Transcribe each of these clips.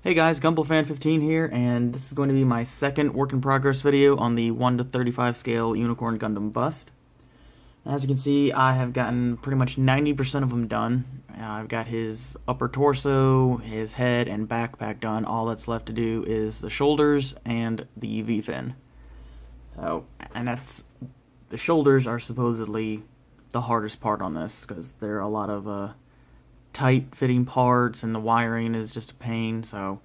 Hey guys, GumbleFan15 here, and this is going to be my second work in progress video on the 1 to 35 scale Unicorn Gundam bust. As you can see, I have gotten pretty much 90% of them done. I've got his upper torso, his head, and backpack done. All that's left to do is the shoulders and the V-fin. The shoulders are supposedly the hardest part on this, because there are a lot of tight fitting parts and the wiring is just a pain, so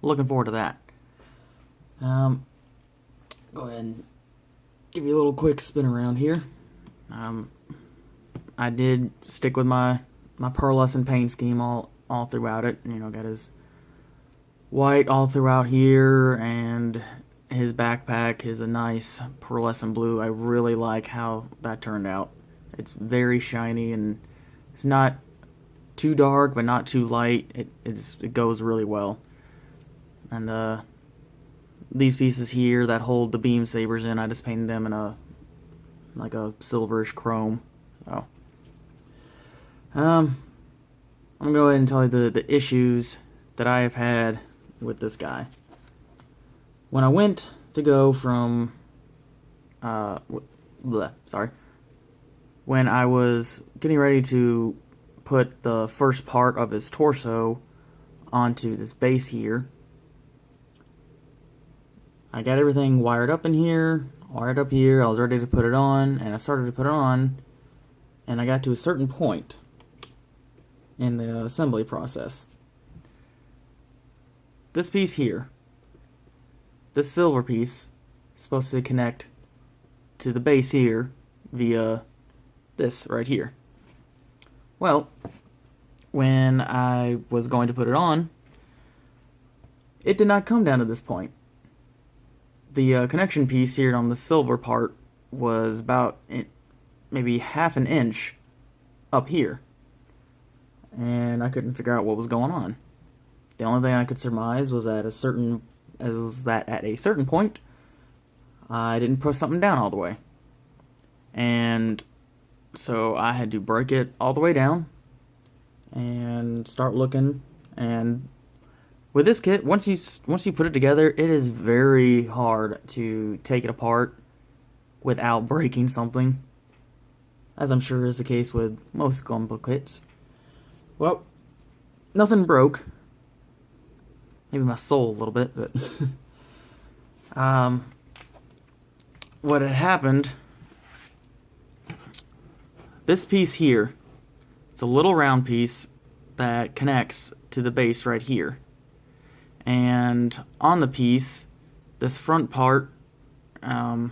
looking forward to that. Go ahead and give you a little quick spin around here. I did stick with my pearlescent paint scheme all throughout it. You know, got his white all throughout here, and his backpack is a nice pearlescent blue. I really like how that turned out. It's very shiny, and it's not too dark but not too light. It goes really well. And these pieces here that hold the beam sabers in, I just painted them in a silverish chrome. So I'm gonna go ahead and tell you the issues that I have had with this guy. When I went to go from when I was getting ready to put the first part of his torso onto this base here, I got everything wired up in here, wired up here. I was ready to put it on, and I started to put it on, and I got to a certain point in the assembly process. This piece here, this silver piece, is supposed to connect to the base here via this right here. Well, when I was going to put it on, it did not come down to this point. The connection piece here on the silver part was about maybe half an inch up here, and I couldn't figure out what was going on. The only thing I could surmise was that at a certain point, I didn't push something down all the way, and so I had to break it all the way down and start looking. And with this kit, once you put it together, it is very hard to take it apart without breaking something, as I'm sure is the case with most Gundam kits. Well, nothing broke. Maybe my soul a little bit, but what had happened, this piece here, it's a little round piece that connects to the base right here. And on the piece, this front part, the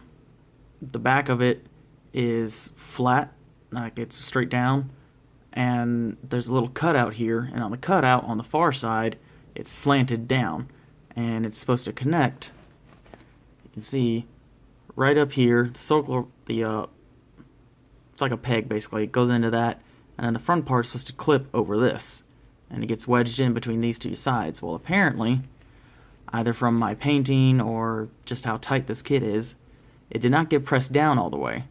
back of it is flat, like it's straight down, and there's a little cutout here, and on the cutout on the far side, it's slanted down, and it's supposed to connect. You can see right up here, it's like a peg basically. It goes into that, and then the front part's supposed to clip over this, and it gets wedged in between these two sides. Well, apparently, either from my painting or just how tight this kit is, it did not get pressed down all the way.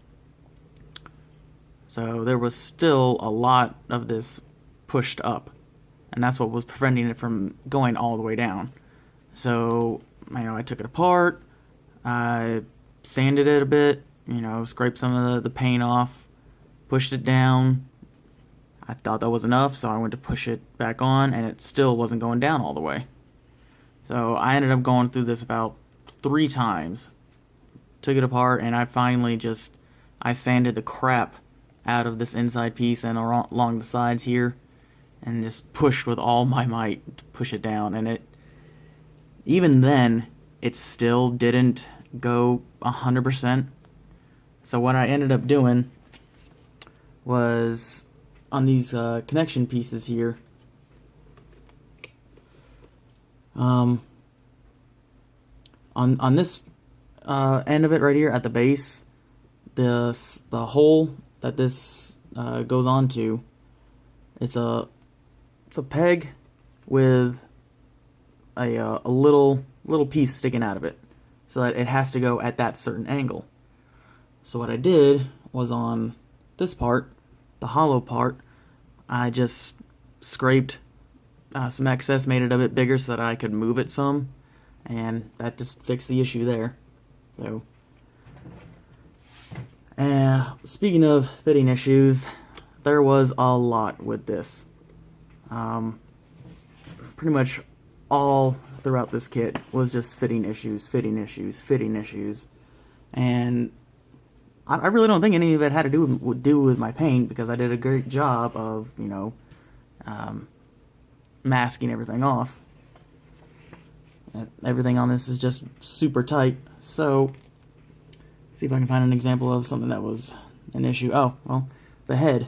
So there was still a lot of this pushed up, and that's what was preventing it from going all the way down. So, I took it apart, I sanded it a bit, scraped some of the paint off, pushed it down. I thought that was enough, so I went to push it back on, and it still wasn't going down all the way. So I ended up going through this about 3 times. Took it apart, and I sanded the crap out of this inside piece and along the sides here, and just pushed with all my might to push it down. And even then, it still didn't go 100%. So what I ended up doing was, on these connection pieces here, on this end of it right here at the base, the hole that this goes onto, it's a peg with a little piece sticking out of it, so that it has to go at that certain angle. So what I did was, on this part, the hollow part, I just scraped some excess, made it a bit bigger so that I could move it some, and that just fixed the issue there. So, speaking of fitting issues, there was a lot with this. Pretty much all throughout this kit was just fitting issues, and I really don't think any of it had to do with my paint, because I did a great job of, masking everything off. Everything on this is just super tight. So, see if I can find an example of something that was an issue. Oh, well, the head.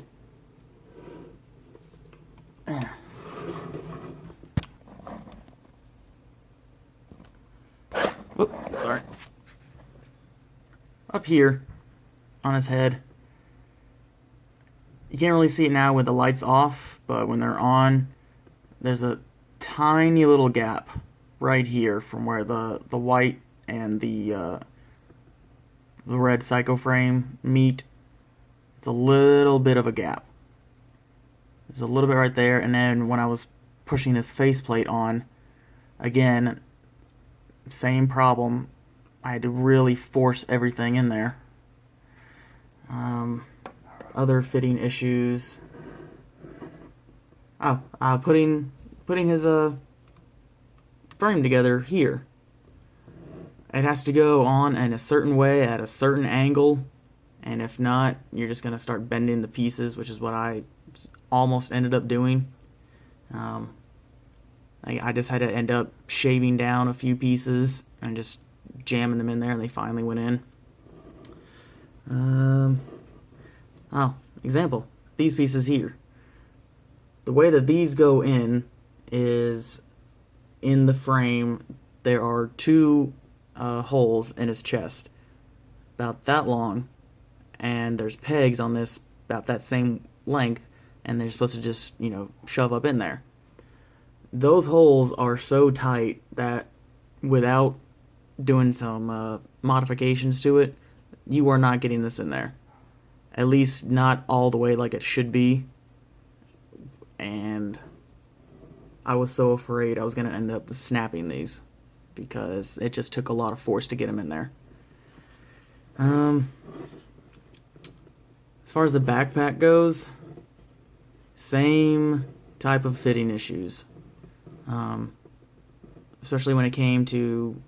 Whoop, sorry. Up here on his head, you can't really see it now with the lights off, but when they're on, there's a tiny little gap right here from where the white and the red psycho frame meet. It's a little bit of a gap. There's a little bit right there, and then when I was pushing this faceplate on, again, same problem. I had to really force everything in there. Other fitting issues. Putting his frame together here. It has to go on in a certain way at a certain angle, and if not, you're just gonna start bending the pieces, which is what I almost ended up doing. I just had to end up shaving down a few pieces and just jamming them in there, and they finally went in. Example, these pieces here. The way that these go in is in the frame. There are two holes in his chest, about that long, and there's pegs on this about that same length, and they're supposed to just, shove up in there. Those holes are so tight that without doing some modifications to it, you are not getting this in there. At least not all the way like it should be. And I was so afraid I was going to end up snapping these, because it just took a lot of force to get them in there. As far as the backpack goes, same type of fitting issues. Especially when it came to,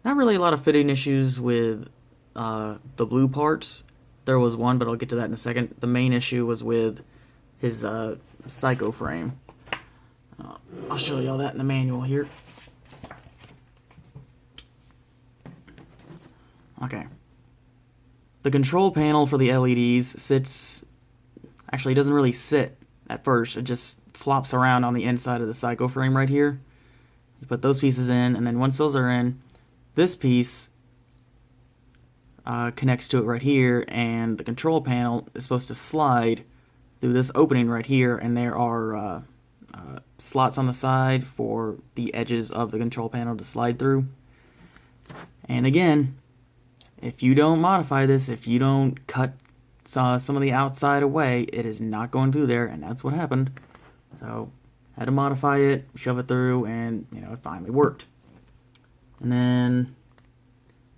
not really a lot of fitting issues with the blue parts. There was one, but I'll get to that in a second. The main issue was with his psycho frame. I'll show y'all that in the manual here. Okay. The control panel for the LEDs sits, actually it doesn't really sit at first, it just flops around on the inside of the psycho frame right here. You put those pieces in, and then once those are in, this piece connects to it right here, and the control panel is supposed to slide through this opening right here, and there are slots on the side for the edges of the control panel to slide through. And again, if you don't modify this, if you don't cut some of the outside away, it is not going through there, and that's what happened. So, had to modify it, shove it through, and, it finally worked. And then,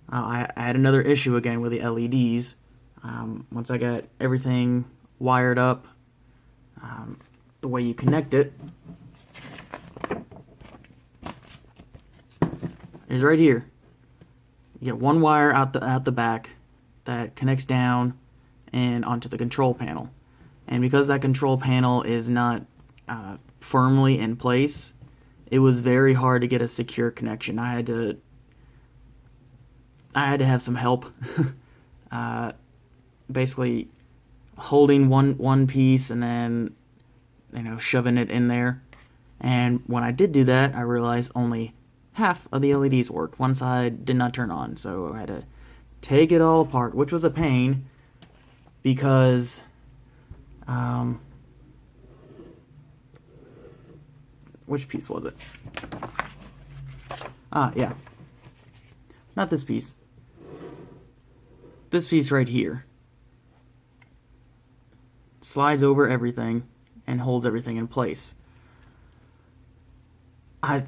I had another issue again with the LEDs. Once I got everything wired up, the way you connect it is right here. You get one wire out the back that connects down and onto the control panel. And because that control panel is not firmly in place, it was very hard to get a secure connection. I had to have some help. Basically holding one piece and then shoving it in there. And when I did do that, I realized only half of the LEDs worked. One side did not turn on, so I had to take it all apart, which was a pain because which piece was it? Yeah. Not this piece. This piece right here slides over everything and holds everything in place. I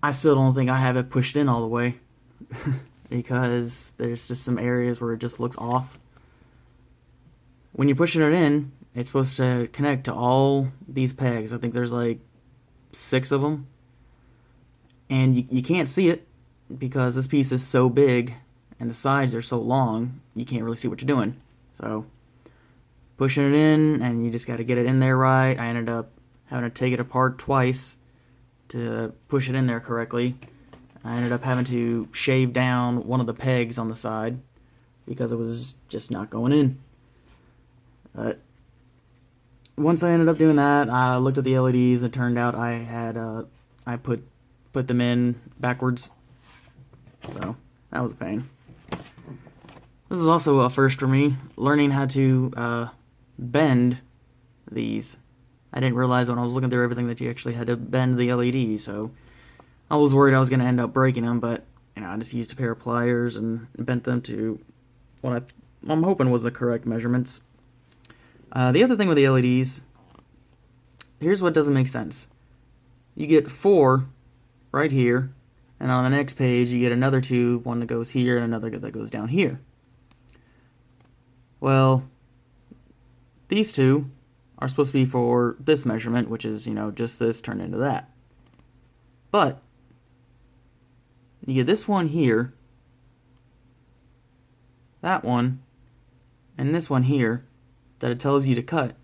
I still don't think I have it pushed in all the way because there's just some areas where it just looks off. When you're pushing it in, it's supposed to connect to all these pegs. I think there's like 6 of them, and you can't see it because this piece is so big and the sides are so long, you can't really see what you're doing. So pushing it in, and you just got to get it in there right. I ended up having to take it apart twice to push it in there correctly. I ended up having to shave down one of the pegs on the side because it was just not going in. But once I ended up doing that, I looked at the LEDs. It turned out I put them in backwards, so that was a pain. This is also a first for me, learning how to bend these. I didn't realize when I was looking through everything that you actually had to bend the LED, so I was worried I was going to end up breaking them, but I just used a pair of pliers and bent them to what I'm hoping was the correct measurements. The other thing with the LEDs, here's what doesn't make sense. You get 4 right here, and on the next page you get another 2, one that goes here and another that goes down here. Well, these 2 are supposed to be for this measurement, which is, just this turned into that. But you get this one here, that one, and this one here that it tells you to cut,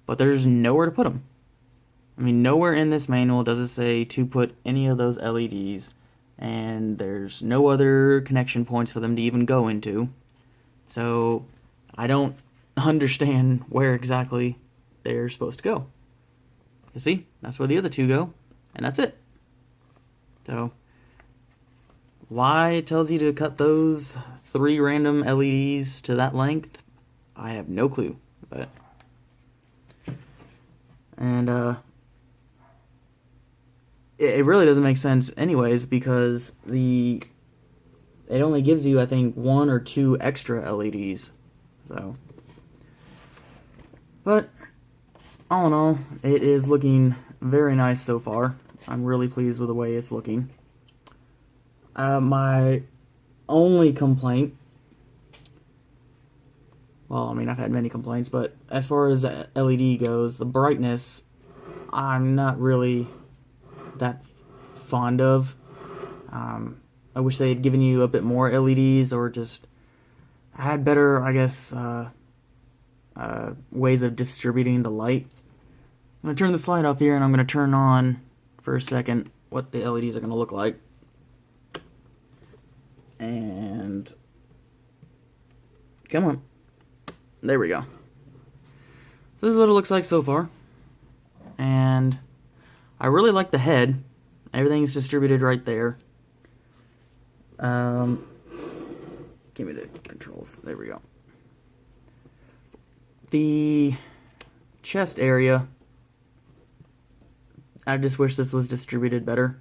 but there's nowhere to put them. I mean, nowhere in this manual does it say to put any of those LEDs, and there's no other connection points for them to even go into. So I don't understand where exactly they're supposed to go. You see, that's where the other 2 go, and that's it. So why it tells you to cut those 3 random LEDs to that length, I have no clue. But it really doesn't make sense anyways, because it only gives you, I think, 1 or 2 extra LEDs. So, but all in all, it is looking very nice so far. I'm really pleased with the way it's looking. My only complaint, well, I mean, I've had many complaints, but as far as the LED goes, the brightness, I'm not really that fond of. I wish they had given you a bit more LEDs, or just had better, I guess, ways of distributing the light. I'm going to turn this light off here, and I'm going to turn on, for a second, what the LEDs are going to look like. And come on. There we go. So this is what it looks like so far. And I really like the head. Everything's distributed right there. Give me the controls. There we go. The chest area, I just wish this was distributed better,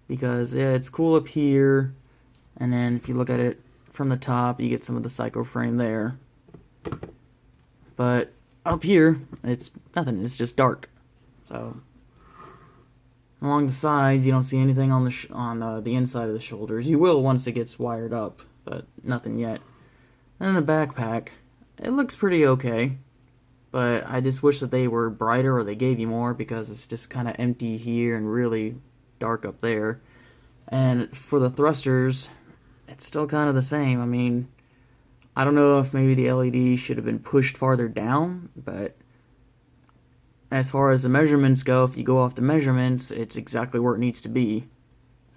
because yeah, it's cool up here, and then if you look at it from the top, you get some of the psycho frame there. But up here, it's nothing. It's just dark. So along the sides, you don't see anything on the inside of the shoulders. You will once it gets wired up, but nothing yet. And the backpack, it looks pretty okay, but I just wish that they were brighter, or they gave you more, because it's just kind of empty here and really dark up there. And for the thrusters, it's still kind of the same. I mean, I don't know if maybe the LED should have been pushed farther down, but as far as the measurements go, if you go off the measurements, it's exactly where it needs to be.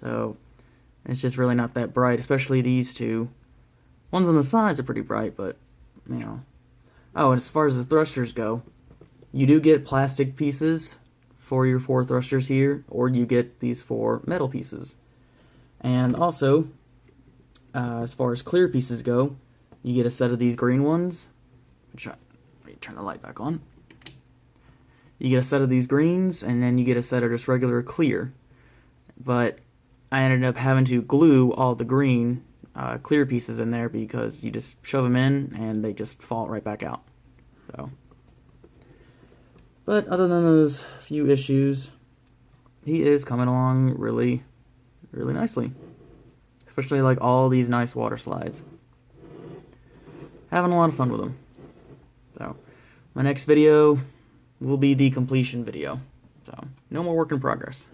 So it's just really not that bright, especially these 2. Ones on the sides are pretty bright, but, Oh, and as far as the thrusters go, you do get plastic pieces for your 4 thrusters here, or you get these 4 metal pieces. And also, as far as clear pieces go, you get a set of these green ones. Let me turn the light back on. You get a set of these greens, and then you get a set of just regular clear. But I ended up having to glue all the green clear pieces in there, because you just shove them in and they just fall right back out. So, but other than those few issues, he is coming along really, really nicely. Especially like all these nice water slides. Having a lot of fun with them. So, my next video will be the completion video. So, no more work in progress.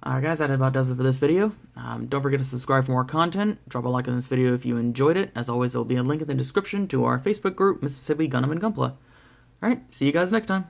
Alright guys, that about does it for this video. Don't forget to subscribe for more content. Drop a like on this video if you enjoyed it. As always, there will be a link in the description to our Facebook group, Mississippi Gundam and Gunpla. Alright, see you guys next time.